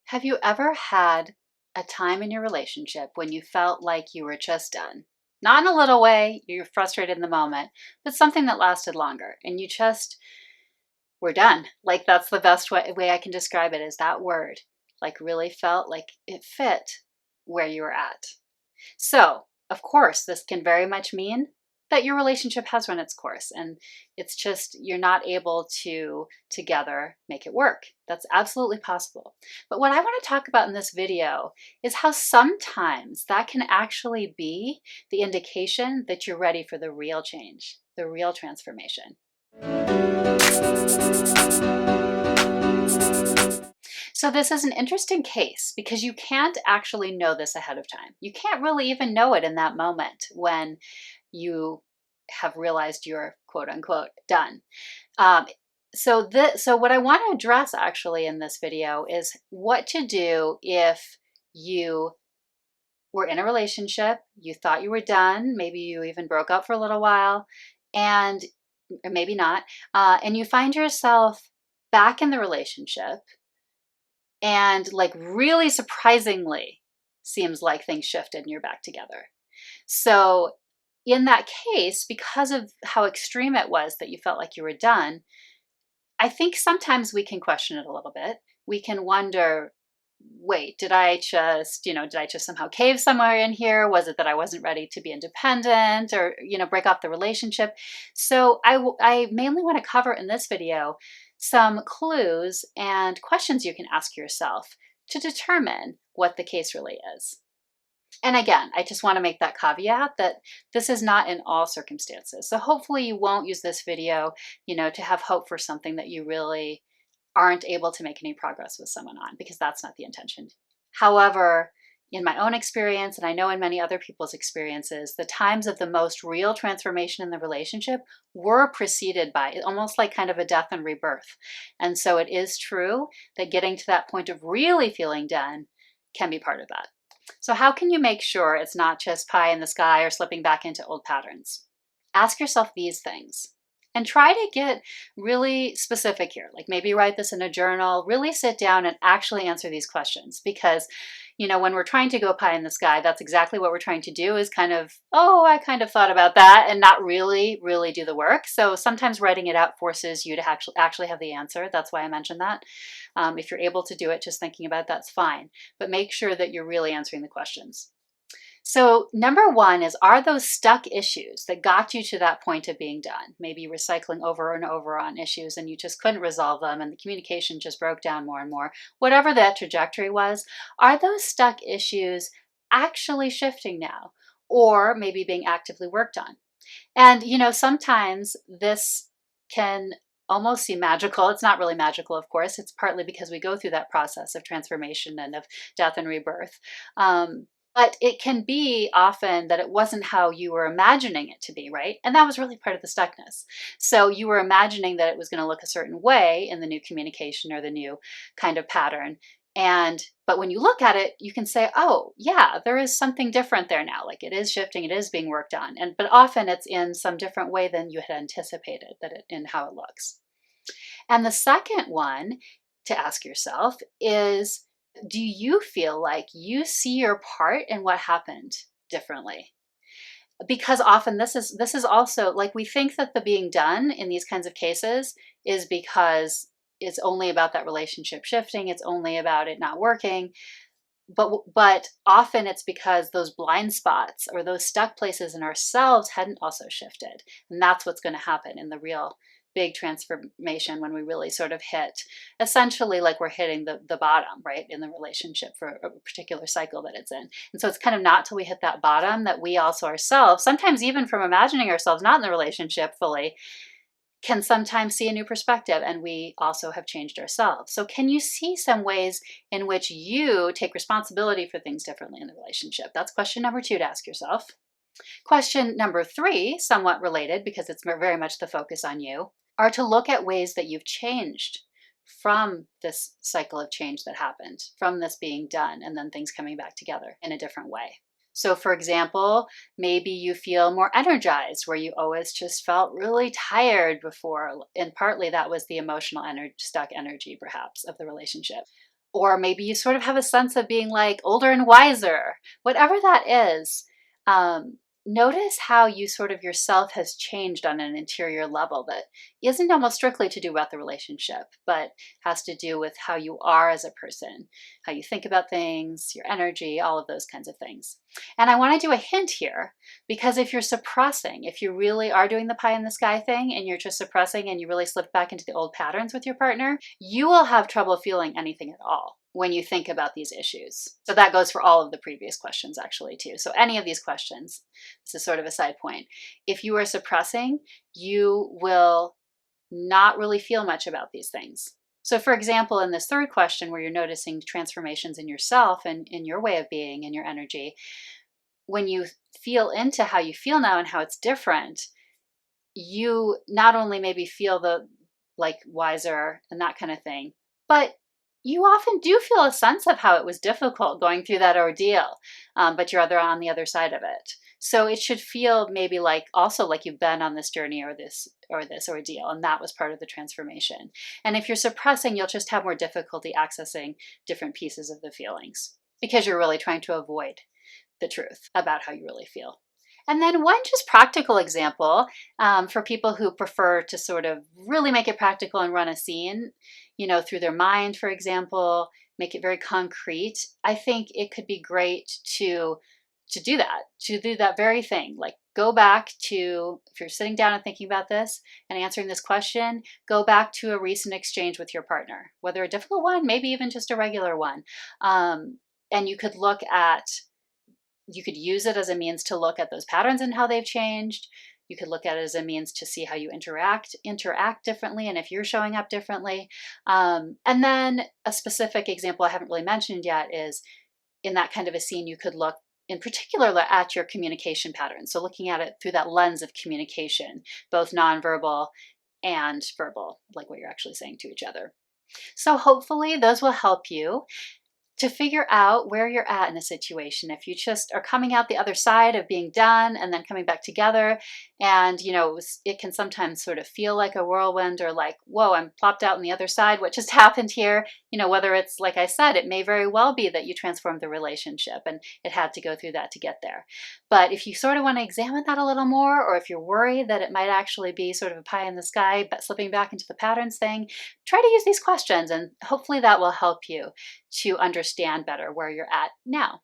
Have you ever had a time in your relationship when you felt like you were just done? Not in a little way, you're frustrated in the moment, but something that lasted longer and you just were done. Like that's the best way I can describe it is that word. Like really felt like it fit where you were at. So, of course, this can very much mean that your relationship has run its course and it's just you're not able to together make it work. That's absolutely possible. But what I want to talk about in this video is how sometimes that can actually be the indication that you're ready for the real change, the real transformation. So this is an interesting case because you can't actually know this ahead of time. You can't really even know it in that moment when you have realized you're quote unquote done. Um, so what I want to address actually in this video is what to do if you were in a relationship, you thought you were done, maybe you even broke up for a little while, and or maybe not, and you find yourself back in the relationship and like really surprisingly seems like things shifted and you're back together. So in that case, because of how extreme it was that you felt like you were done, I think sometimes we can question it a little bit. We can wonder, wait, did I just somehow cave somewhere in here? Was it that I wasn't ready to be independent or, break off the relationship? So I mainly want to cover in this video some clues and questions you can ask yourself to determine what the case really is. And again, I just want to make that caveat that this is not in all circumstances. So hopefully you won't use this video, to have hope for something that you really aren't able to make any progress with someone on, because that's not the intention. However, in my own experience, and I know in many other people's experiences, the times of the most real transformation in the relationship were preceded by almost like kind of a death and rebirth. And so it is true that getting to that point of really feeling done can be part of that. So how can you make sure it's not just pie in the sky or slipping back into old patterns? Ask yourself these things. And try to get really specific here. Like maybe write this in a journal, really sit down and actually answer these questions. Because, when we're trying to go pie in the sky, that's exactly what we're trying to do is kind of, oh, I kind of thought about that and not really do the work. So sometimes writing it out forces you to actually have the answer. That's why I mentioned that. If you're able to do it, just thinking about it, that's fine. But make sure that you're really answering the questions. So number one is, are those stuck issues that got you to that point of being done? Maybe you were cycling over and over on issues and you just couldn't resolve them and the communication just broke down more and more. Whatever that trajectory was, are those stuck issues actually shifting now or maybe being actively worked on? And, sometimes this can almost seem magical. It's not really magical, of course. It's partly because we go through that process of transformation and of death and rebirth. But it can be often that it wasn't how you were imagining it to be, right? And that was really part of the stuckness. So you were imagining that it was going to look a certain way in the new communication or the new kind of pattern. But when you look at it, you can say, oh, yeah, there is something different there now. Like it is shifting, it is being worked on. But often it's in some different way than you had anticipated in how it looks. And the second one to ask yourself is, do you feel like you see your part in what happened differently? Because often this is also like we think that the being done in these kinds of cases is because it's only about that relationship shifting, it's only about it not working. But often it's because those blind spots or those stuck places in ourselves hadn't also shifted. And that's what's going to happen in the real big transformation when we really sort of hit essentially like we're hitting the bottom, right, in the relationship for a particular cycle that it's in. And so it's kind of not till we hit that bottom that we also ourselves, sometimes even from imagining ourselves not in the relationship fully, can sometimes see a new perspective, and we also have changed ourselves. So can you see some ways in which you take responsibility for things differently in the relationship? That's question number 2 to ask yourself. Question number 3, somewhat related because it's very much the focus on you, are to look at ways that you've changed from this cycle of change that happened, from this being done and then things coming back together in a different way. So for example, maybe you feel more energized where you always just felt really tired before, and partly that was the emotional stuck energy perhaps of the relationship. Or maybe you sort of have a sense of being like older and wiser. Whatever that is, notice how you sort of yourself has changed on an interior level that isn't almost strictly to do about the relationship, but has to do with how you are as a person, how you think about things, your energy, all of those kinds of things. And I want to do a hint here, because if you're suppressing, if you really are doing the pie in the sky thing and you're just suppressing and you really slip back into the old patterns with your partner, you will have trouble feeling anything at all when you think about these issues. So that goes for all of the previous questions actually too. So any of these questions, this is sort of a side point. If you are suppressing, you will not really feel much about these things. So for example, in this third question where you're noticing transformations in yourself and in your way of being and your energy, when you feel into how you feel now and how it's different, you not only maybe feel the like wiser and that kind of thing, but you often do feel a sense of how it was difficult going through that ordeal, but you're on the other side of it. So it should feel maybe like also like you've been on this journey or this ordeal, and that was part of the transformation. And if you're suppressing, you'll just have more difficulty accessing different pieces of the feelings because you're really trying to avoid the truth about how you really feel. And then one just practical example for people who prefer to sort of really make it practical and run a scene, through their mind, for example, make it very concrete. I think it could be great to do that very thing. Like go back to, if you're sitting down and thinking about this and answering this question, go back to a recent exchange with your partner, whether a difficult one, maybe even just a regular one. And you could use it as a means to look at those patterns and how they've changed. You could look at it as a means to see how you interact differently and if you're showing up differently. And then a specific example I haven't really mentioned yet is in that kind of a scene, you could look in particular at your communication patterns. So looking at it through that lens of communication, both nonverbal and verbal, like what you're actually saying to each other. So hopefully those will help you to figure out where you're at in a situation. If you just are coming out the other side of being done and then coming back together, and it can sometimes sort of feel like a whirlwind or like, whoa, I'm plopped out on the other side. What just happened here? Whether it's, like I said, it may very well be that you transformed the relationship and it had to go through that to get there. But if you sort of want to examine that a little more, or if you're worried that it might actually be sort of a pie in the sky, but slipping back into the patterns thing, try to use these questions and hopefully that will help you to understand better where you're at now.